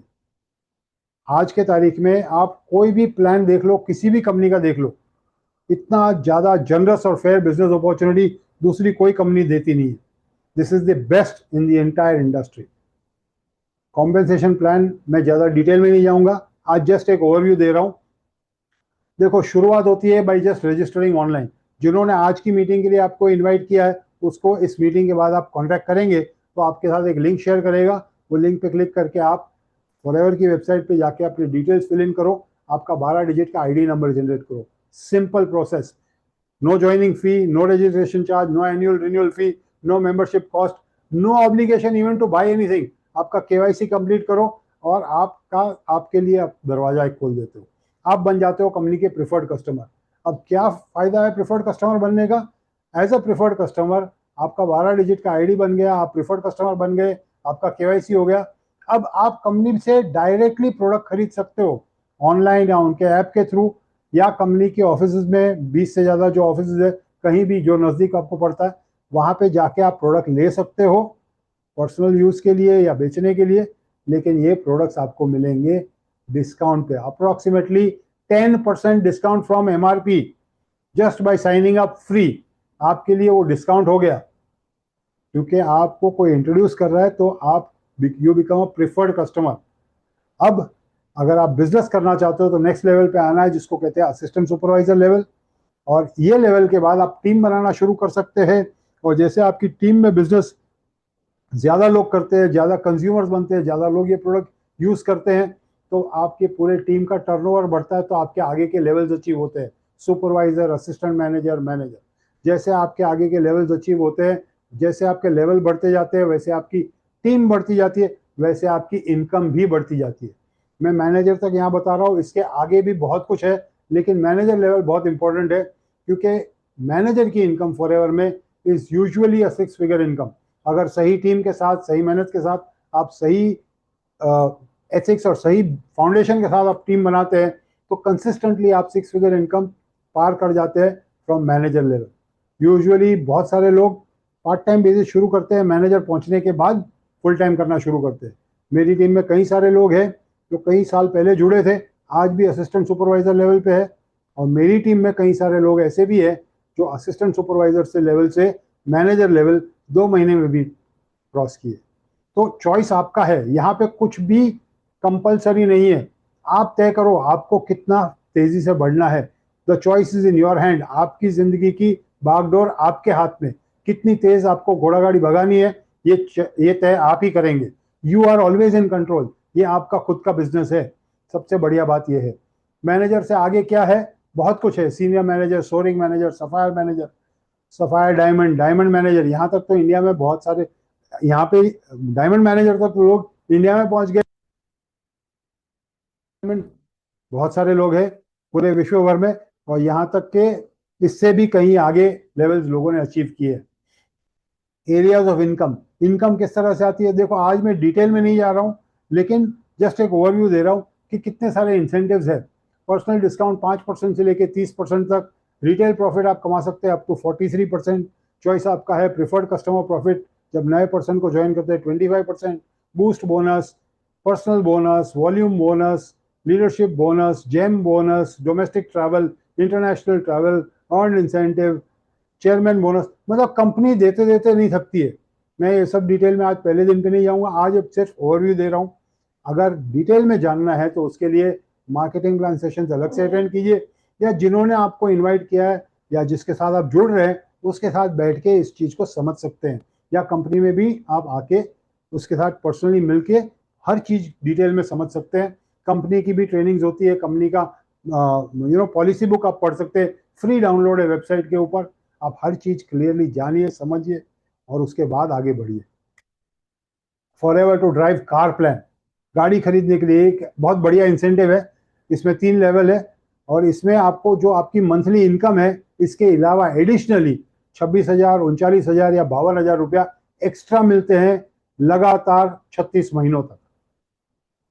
आज के तारीख में आप कोई भी प्लान देख लो, किसी भी कंपनी का देख लो, इतना ज़्यादा जनरस और फेयर बिजनेस अपॉर्चुनिटी दूसरी कोई कंपनी देती नहीं है। This is the best in the entire industry. Compensation plan मैं ज़्यादा डिटेल में नहीं जाऊंगा, आज जस्ट एक ओवरव्यू दे रहा हूं। देखो, शुरुआत होती है बाई जस्ट रजिस्टरिंग ऑनलाइन। जिन्होंने आज की मीटिंग के लिए आपको इन्वाइट किया है, उसको इस मीटिंग के बाद आप कॉन्टैक्ट करेंगे तो आपके साथ एक लिंक शेयर करेगा। वो लिंक पे क्लिक करके आप फॉरएवर की वेबसाइट पे जाके अपनी डिटेल्स फिल इन करो, आपका 12 डिजिट का आईडी नंबर जनरेट करो। Simple process, no joining fee, no registration charge, no annual renewal fee, no membership cost, no obligation even to buy anything. आपका केवाईसी कंप्लीट करो और आपका आपके लिए आप दरवाजा एक खोल देते हो, आप बन जाते हो कंपनी के प्रिफर्ड कस्टमर। अब क्या फायदा है प्रिफर्ड कस्टमर बनने का? एज अ प्रिफर्ड कस्टमर आपका 12 डिजिट का आईडी बन गया, आप प्रिफर्ड कस्टमर बन गए, आपका केवाईसी हो गया। अब आप कंपनी से डायरेक्टली प्रोडक्ट खरीद सकते हो, ऑनलाइन या उनके ऐप के थ्रू, या कंपनी के ऑफिस में 20 से ज़्यादा जो ऑफिस है, कहीं भी जो नज़दीक आपको पड़ता है वहाँ पे जाके आप प्रोडक्ट ले सकते हो पर्सनल यूज़ के लिए या बेचने के लिए। लेकिन ये प्रोडक्ट्स आपको मिलेंगे डिस्काउंट पे, approximately 10% discount from MRP, just by signing up free. आपके लिए वो डिस्काउंट हो गया क्योंकि आपको कोई इंट्रोड्यूस कर रहा है, तो आप you become a preferred customer. अब अगर आप बिजनेस करना चाहते हो तो नेक्स्ट लेवल पे आना है, जिसको कहते हैं असिस्टेंट सुपरवाइजर लेवल। और ये लेवल के बाद आप टीम बनाना शुरू कर सकते हैं। और जैसे आपकी टीम में बिजनेस ज़्यादा लोग करते हैं, ज़्यादा कंज्यूमर्स बनते हैं, ज़्यादा लोग ये प्रोडक्ट यूज़ करते हैं, तो आपके पूरे टीम का टर्नओवर बढ़ता है, तो आपके आगे के लेवल्स अचीव होते हैं, सुपरवाइजर, असिस्टेंट मैनेजर, मैनेजर। जैसे आपके आगे के लेवल्स अचीव होते हैं, जैसे आपके लेवल बढ़ते जाते हैं, वैसे आपकी टीम बढ़ती जाती है, वैसे आपकी इनकम भी बढ़ती जाती है। मैं मैनेजर तक यहाँ बता रहा हूँ, इसके आगे भी बहुत कुछ है, लेकिन मैनेजर लेवल बहुत इंपॉर्टेंट है क्योंकि मैनेजर की इनकम फॉरएवर में is usually a 6 figure income. अगर सही टीम के साथ, सही मेहनत के साथ, आप सही एथिक्स और सही फाउंडेशन के साथ आप टीम बनाते हैं, तो कंसिस्टेंटली आप 6 फिगर इनकम पार कर जाते हैं फ्रॉम मैनेजर लेवल। यूजुअली बहुत सारे लोग पार्ट टाइम बेसिस शुरू करते हैं, मैनेजर पहुंचने के बाद फुल टाइम करना शुरू करते हैं। मेरी टीम में कई सारे लोग हैं जो कई साल पहले जुड़े थे, आज भी असिस्टेंट सुपरवाइजर लेवल पे है। और मेरी टीम में कई सारे लोग ऐसे भी है जो असिस्टेंट सुपरवाइजर से लेवल से मैनेजर लेवल 2 महीने में भी क्रॉस किए। तो चॉइस आपका है, यहाँ पे कुछ भी कंपलसरी नहीं है। आप तय करो आपको कितना तेजी से बढ़ना है। The choice is in your hand. आपकी जिंदगी की बागडोर आपके हाथ में, कितनी तेज आपको घोड़ा गाड़ी भगानी है ये तय आप ही करेंगे। You are always in control. ये आपका खुद का बिजनेस है, सबसे बढ़िया बात यह है। मैनेजर से आगे क्या है? बहुत कुछ है, senior manager, soaring manager, sapphire manager, sapphire diamond, diamond manager. यहाँ तक तो इंडिया में बहुत सारे, यहाँ पे डायमंड मैनेजर तक लोग इंडिया में पहुंच गए। बहुत सारे लोग हैं पूरे विश्व भर में, और यहाँ तक के इससे भी कहीं आगे लेवल्स लोगों ने अचीव किए। एरियाज ऑफ इनकम, इनकम किस तरह से आती है? देखो, आज मैं डिटेल में नहीं जा रहा हूँ, लेकिन जस्ट एक ओवरव्यू दे रहा हूँ कि कितने सारे इंसेंटिव्स है। पर्सनल डिस्काउंट 5% से लेके 30% तक। रिटेल प्रॉफिट आप कमा सकते हैं अप टू 43%। चॉइस आपका है। प्रिफर्ड कस्टमर प्रॉफिट, जब नए पर्सन को ज्वाइन करते हैं 25%। Boost bonus, personal bonus, volume bonus, leadership bonus, gem bonus, domestic travel, international travel, earn incentive, chairman bonus. मतलब कंपनी देते देते नहीं थकती है। मैं ये सब डिटेल में आज पहले दिन पे नहीं जाऊंगा, आज अब सिर्फ ओवरव्यू दे रहा हूँ। अगर डिटेल में जानना है तो उसके लिए मार्केटिंग प्लान सेशन अलग से अटेंड कीजिए, या जिन्होंने आपको इन्वाइट किया है या जिसके साथ आप जुड़ रहे हैं उसके साथ बैठ के इस चीज़ को समझ सकते हैं, या कंपनी में भी आप आके उसके साथ पर्सनली मिलके हर चीज़ डिटेल में समझ सकते हैं। कंपनी की भी ट्रेनिंग्स होती है, कंपनी का पॉलिसी बुक आप पढ़ सकते हैं, फ्री डाउनलोड है वेबसाइट के ऊपर। आप हर चीज क्लियरली जानिए, समझिए और उसके बाद आगे बढ़िए। Forever to drive car plan, गाड़ी खरीदने के लिए एक बहुत बढ़िया इंसेंटिव है। इसमें 3 लेवल है, और इसमें आपको जो आपकी मंथली इनकम है इसके अलावा एडिशनली 26,000, 39,000 या 52,000 रुपया एक्स्ट्रा मिलते हैं लगातार 36 महीनों तक।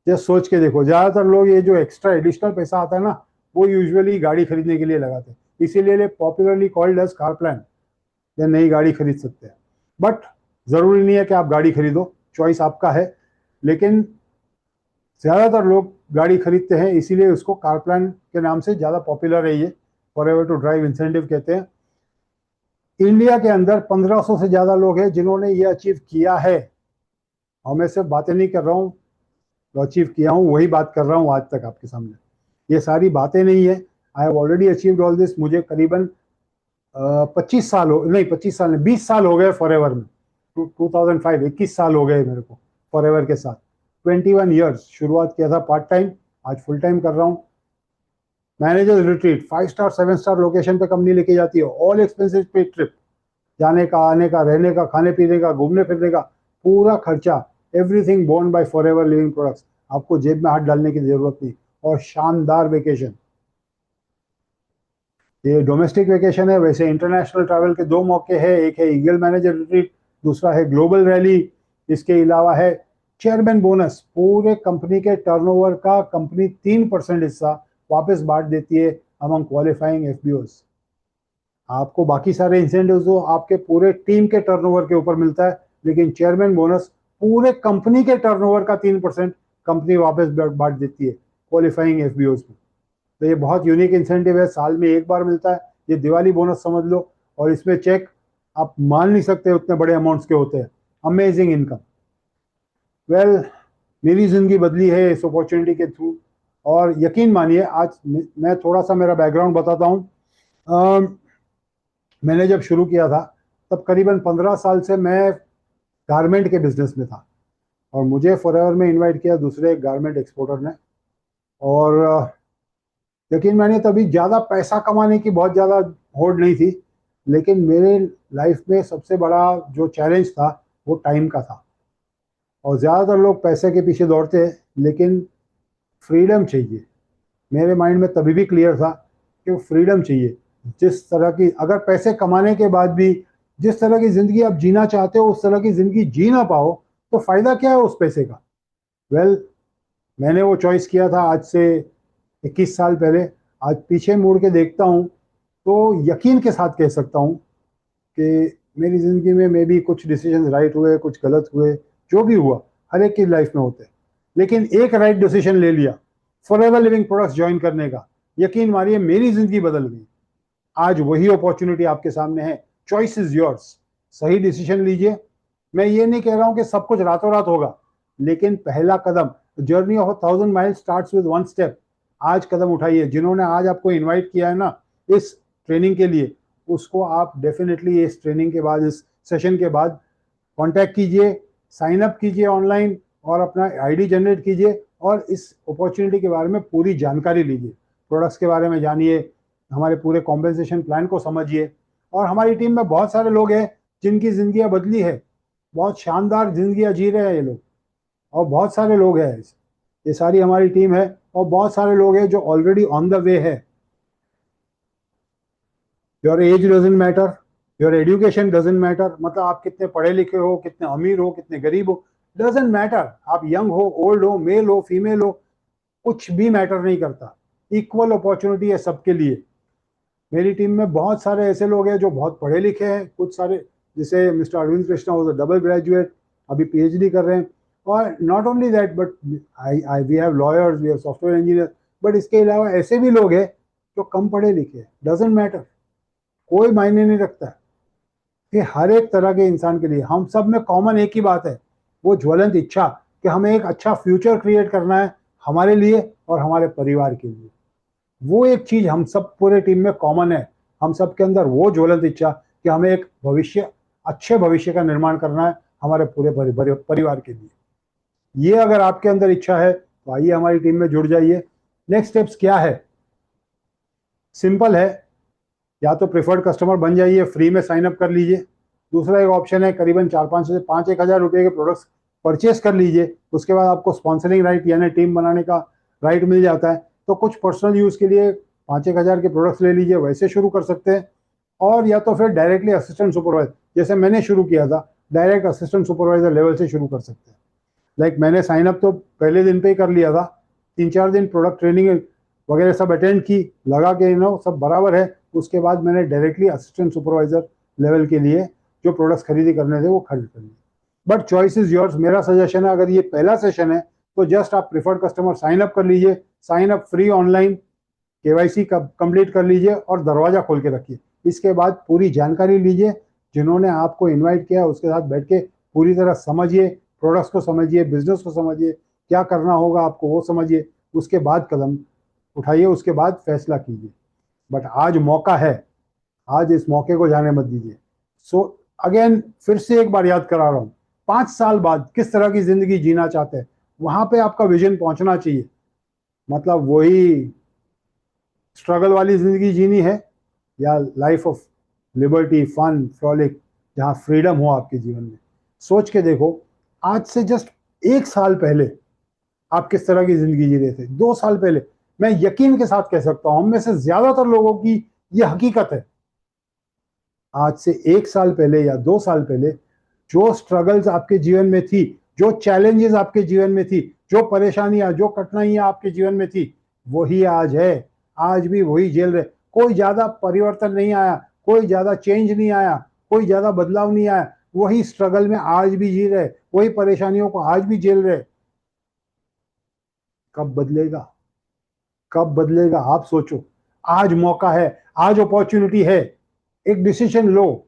जस्ट सोच के देखो, ज्यादातर लोग ये जो एक्स्ट्रा एडिशनल पैसा आता है ना, वो यूजुअली गाड़ी खरीदने के लिए लगाते हैं, इसीलिए popularly called as car plan, या नई गाड़ी खरीद सकते हैं। बट जरूरी नहीं है कि आप गाड़ी खरीदो, चॉइस आपका है। लेकिन ज़्यादातर लोग गाड़ी खरीदते हैं, इसीलिए उसको कार प्लान के नाम से ज़्यादा पॉपुलर है ये, फॉरएवर टू ड्राइव इंसेंटिव कहते हैं। इंडिया के अंदर 1500 से ज़्यादा लोग हैं जिन्होंने ये अचीव किया है, और मैं सिर्फ बातें नहीं कर रहा हूँ, जो अचीव किया हूँ वही बात कर रहा हूँ आज तक आपके सामने। ये सारी बातें नहीं है, I have already achieved all this. मुझे करीबन 25 साल हो नहीं 25 साल नहीं 20 साल हो गए फॉरएवर में। 2005 21 साल हो गए मेरे को फॉरएवर के साथ। 21 ईयर्स, शुरुआत किया था पार्ट टाइम, आज फुल टाइम कर रहा हूँ। Managers retreat, 5 star 7 star location पे कंपनी लेके जाती है, ऑल एक्सपेंसेस पे ट्रिप, जाने का, आने का, रहने का, खाने पीने का, घूमने फिरने का पूरा खर्चा, everything borne by Forever Living Products. आपको जेब में हाथ डालने की जरूरत नहीं। और शानदार वेकेशन, ये डोमेस्टिक वेकेशन है, वैसे इंटरनेशनल ट्रैवल के दो मौके हैं, एक है ईगल मैनेजर रिट्रीट, दूसरा है ग्लोबल रैली। इसके अलावा है चेयरमैन बोनस, पूरे कंपनी के टर्नओवर का कंपनी 3% हिस्सा वापस बांट देती है अमंग क्वालिफाइंग एफबीओस। आपको बाकी सारे इंसेंटिव्स तो आपके पूरे टीम के टर्नओवर के ऊपर मिलता है, लेकिन चेयरमैन बोनस पूरे कंपनी के टर्नओवर का 3% कंपनी वापस बांट देती है क्वालिफाइंग एफबीओस में। तो ये बहुत यूनिक इंसेंटिव है, साल में एक बार मिलता है, ये दिवाली बोनस समझ लो। और इसमें चेक आप मान नहीं सकते उतने बड़े अमाउंट्स के होते हैं। Amazing income. वेल, मेरी जिंदगी बदली है इस अपॉर्चुनिटी के थ्रू। और यकीन मानिए, आज मैं थोड़ा सा मेरा बैकग्राउंड बताता हूँ। मैंने जब शुरू किया था तब करीबन 15 साल से मैं गारमेंट के बिजनेस में था, और मुझे फॉरएवर में इनवाइट किया दूसरे गारमेंट एक्सपोर्टर ने। और यकीन मानिए, तभी ज़्यादा पैसा कमाने की बहुत ज़्यादा होड़ नहीं थी, लेकिन मेरे लाइफ में सबसे बड़ा जो चैलेंज था वो टाइम का था। और ज़्यादातर लोग पैसे के पीछे दौड़ते हैं, लेकिन फ्रीडम चाहिए। मेरे माइंड में तभी भी क्लियर था कि फ्रीडम चाहिए। जिस तरह की, अगर पैसे कमाने के बाद भी जिस तरह की ज़िंदगी आप जीना चाहते हो उस तरह की ज़िंदगी जी ना पाओ, तो फ़ायदा क्या है उस पैसे का। वेल, मैंने वो चॉइस किया था आज से 21 साल पहले। आज पीछे मुड़ के देखता हूँ तो यकीन के साथ कह सकता हूँ कि मेरी ज़िंदगी में मे भी कुछ डिसीजन राइट हुए, कुछ गलत हुए, जो भी हुआ हर एक की लाइफ में होते हैं, लेकिन एक राइट डिसीजन ले लिया फॉरएवर लिविंग प्रोडक्ट्स ज्वाइन करने का। यकीन मानिए, मेरी ज़िंदगी बदल गई। आज वही अपॉर्चुनिटी आपके सामने है, चॉइस इज योर्स। सही डिसीजन लीजिए। मैं ये नहीं कह रहा हूं कि सब कुछ रातों रात होगा, लेकिन पहला कदम, journey of 1000 miles starts with one step. आज कदम उठाइए। जिन्होंने आज आपको इनवाइट किया है ना इस ट्रेनिंग के लिए, उसको आप डेफिनेटली इस ट्रेनिंग के बाद, इस सेशन के बाद कांटेक्ट कीजिए, साइन अप कीजिए ऑनलाइन, और अपना आईडी जनरेट कीजिए, और इस अपॉर्चुनिटी के बारे में पूरी जानकारी लीजिए। प्रोडक्ट्स के बारे में जानिए, हमारे पूरे कॉम्पेंसेशन प्लान को समझिए। और हमारी टीम में बहुत सारे लोग हैं जिनकी जिंदगियां बदली है, बहुत शानदार जिंदगियां जी रहे हैं ये लोग। और बहुत सारे लोग हैं, ये सारी हमारी टीम है, और बहुत सारे लोग हैं जो ऑलरेडी ऑन द वे है। Your age doesn't matter, your education doesn't matter, मतलब आप कितने पढ़े लिखे हो, कितने अमीर हो, कितने गरीब हो, डजंट मैटर। आप यंग हो, ओल्ड हो, मेल हो, फीमेल हो, कुछ भी मैटर नहीं करता। इक्वल अपॉर्चुनिटी है सबके लिए। मेरी टीम में बहुत सारे ऐसे लोग हैं जो बहुत पढ़े लिखे हैं, कुछ सारे, जैसे मिस्टर अरविंद कृष्णा वो डबल ग्रेजुएट, अभी पीएचडी कर रहे हैं। और not only that, but I we have lawyers, we have software engineer. But इसके अलावा ऐसे भी लोग हैं जो कम पढ़े लिखे हैं, डजेंट मैटर, कोई मायने नहीं रखता है। कि हर एक तरह के इंसान के लिए हम सब में कॉमन एक ही बात है, वो ज्वलंत इच्छा कि हमें एक अच्छा फ्यूचर क्रिएट करना है हमारे लिए और हमारे परिवार के लिए। वो एक चीज हम सब पूरे टीम में कॉमन है। हम सब के अंदर वो ज्वलंत इच्छा कि हमें एक भविष्य, अच्छे भविष्य का निर्माण करना है हमारे पूरे परिवार के लिए। ये अगर आपके अंदर इच्छा है तो आइए हमारी टीम में जुड़ जाइए। नेक्स्ट स्टेप्स क्या है? सिंपल है, या तो प्रेफर्ड कस्टमर बन जाइए, फ्री में साइन अप कर लीजिए। दूसरा एक ऑप्शन है, करीबन 4-5 से 5-1 हज़ार रुपये के प्रोडक्ट्स परचेस कर लीजिए, उसके बाद आपको स्पॉन्सरिंग राइट यानी टीम बनाने का राइट मिल जाता है। तो कुछ पर्सनल यूज़ के लिए 5-1 हज़ार के प्रोडक्ट्स ले लीजिए, वैसे शुरू कर सकते हैं। और या तो फिर डायरेक्टली असिस्टेंट सुपरवाइजर, जैसे मैंने शुरू किया था, डायरेक्ट असिस्टेंट सुपरवाइजर लेवल से शुरू कर सकते हैं। लाइक मैंने साइन अप तो पहले दिन पे ही कर लिया था, 3-4 दिन प्रोडक्ट ट्रेनिंग वगैरह सब अटेंड की, लगा के सब बराबर है। उसके बाद मैंने डायरेक्टली असिस्टेंट सुपरवाइजर लेवल के लिए जो प्रोडक्ट्स खरीदी करने थे वो खरीद कर लिए। But choice is yours. मेरा सजेशन है, अगर ये पहला सेशन है तो जस्ट आप प्रिफर्ड कस्टमर साइन अप कर लीजिए, sign up free online, KYC complete कर लीजिए और दरवाजा खोल के रखिए। इसके बाद पूरी जानकारी लीजिए, जिन्होंने आपको इनवाइट किया उसके साथ बैठ के पूरी तरह समझिए, प्रोडक्ट्स को समझिए, बिजनेस को समझिए, क्या करना होगा आपको वो समझिए, उसके बाद कदम उठाइए, उसके बाद फैसला कीजिए। बट आज मौका है, आज इस मौके को जाने मत दीजिए। सो अगेन फिर से एक बार याद करा रहा हूँ, 5 साल बाद किस तरह की जिंदगी जीना चाहते हैं, वहां पे आपका विजन पहुंचना चाहिए। मतलब वही स्ट्रगल वाली जिंदगी जीनी है या life of liberty, fun, frolic, जहां फ्रीडम हो आपके जीवन में। सोच के देखो, आज से जस्ट 1 साल पहले आप किस तरह की जिंदगी जी रहे थे, 2 साल पहले। मैं यकीन के साथ कह सकता हूं, हम में से ज्यादातर लोगों की यह हकीकत है, आज से 1 साल पहले या 2 साल पहले जो स्ट्रगल्स आपके जीवन में थी, जो चैलेंजेस आपके जीवन में थी, जो परेशानियां, जो कठिनाइयां आपके जीवन में थी, वही आज है। आज भी वही झेल रहे। कोई ज्यादा परिवर्तन नहीं आया, कोई ज्यादा चेंज नहीं आया, कोई ज्यादा बदलाव नहीं आया। वही स्ट्रगल में आज भी जी रहे, वही परेशानियों को आज भी झेल रहे। कब बदलेगा, कब बदलेगा आप सोचो। आज मौका है, आज अपॉर्चुनिटी है। एक decision low,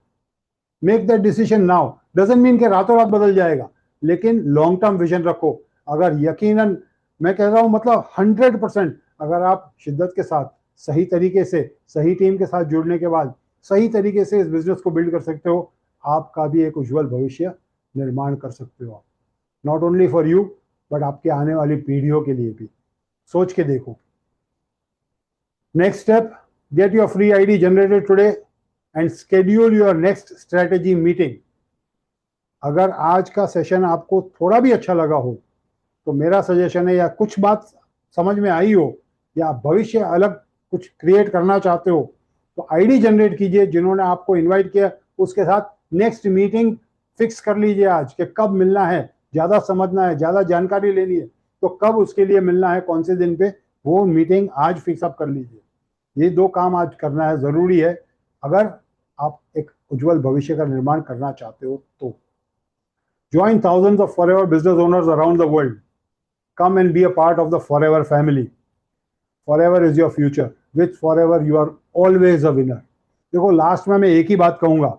make that decision now. Doesn't mean कि रातों रात बदल जाएगा, लेकिन लॉन्ग टर्म विजन रखो। अगर यकीनन मैं कह रहा हूं, मतलब 100%, अगर आप शिद्दत के साथ, सही तरीके से, सही टीम के साथ जुड़ने के बाद सही तरीके से इस बिजनेस को बिल्ड कर सकते हो, आपका भी एक उज्जवल भविष्य निर्माण कर सकते हो। Not only for you, but आपके आने वाली पीढ़ियों के लिए भी। सोच के देखो। Next step, get your free ID generated today and schedule your next strategy meeting. अगर आज का सेशन आपको थोड़ा भी अच्छा लगा हो तो मेरा सजेशन है, या कुछ बात समझ में आई हो, या भविष्य अलग कुछ क्रिएट करना चाहते हो, तो आईडी जनरेट कीजिए। जिन्होंने आपको इनवाइट किया उसके साथ नेक्स्ट मीटिंग फिक्स कर लीजिए आज, कि कब मिलना है। ज्यादा समझना है, ज्यादा जानकारी लेनी है, तो कब उसके लिए मिलना है, कौन से दिन पे, वो मीटिंग आज फिक्स अप कर लीजिए। ये 2 काम आज करना है, जरूरी है, अगर आप एक उज्जवल भविष्य का निर्माण करना चाहते हो तो। Join thousands of forever business owners around the world. Come and be a part of the forever family. Forever is your future. With forever you are always a winner. देखो, लास्ट में मैं एक ही बात कहूंगा,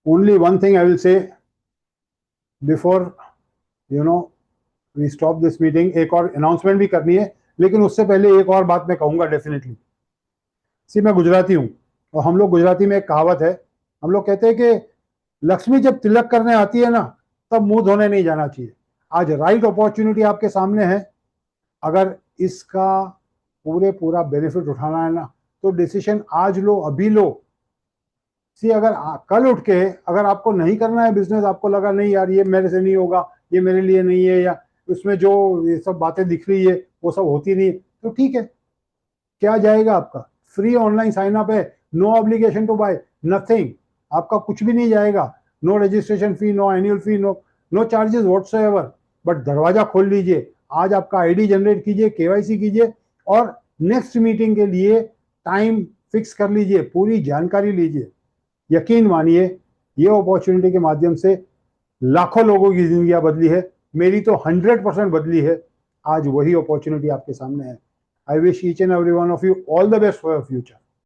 only one thing I will say before we stop this meeting. एक और announcement भी करनी है, लेकिन उससे पहले एक और बात मैं कहूंगा डेफिनेटली। मैं गुजराती हूं, और हम लोग गुजराती में एक कहावत है, हम लोग कहते हैं कि लक्ष्मी जब तिलक करने आती है ना, तब मुंह धोने नहीं जाना चाहिए। आज राइट अपॉर्चुनिटी आपके सामने है, अगर इसका पूरा बेनिफिट उठाना है ना, तो डिसीजन आज लो, अभी लो। अगर कल उठ के अगर आपको नहीं करना है बिजनेस, आपको लगा नहीं यार ये मेरे से नहीं होगा, ये मेरे लिए नहीं है, या उसमें जो ये सब बातें दिख रही है वो सब होती नहीं है, तो ठीक है, क्या जाएगा आपका। फ्री ऑनलाइन साइन अप है, no obligation to buy, nothing, आपका कुछ भी नहीं जाएगा। No registration fee, no annual fee, no charges whatsoever. But दरवाजा खोल लीजिए, आज आपका आईडी जनरेट कीजिए, केवाईसी कीजिए, और नेक्स्ट मीटिंग के लिए टाइम फिक्स कर लीजिए, पूरी जानकारी लीजिए। यकीन मानिए, ये अपॉर्चुनिटी के माध्यम से लाखों लोगों की जिंदगियां बदली है, मेरी तो 100% बदली है। आज वही अपॉर्चुनिटी आपके सामने है। I wish each and every one of you all the best for your future.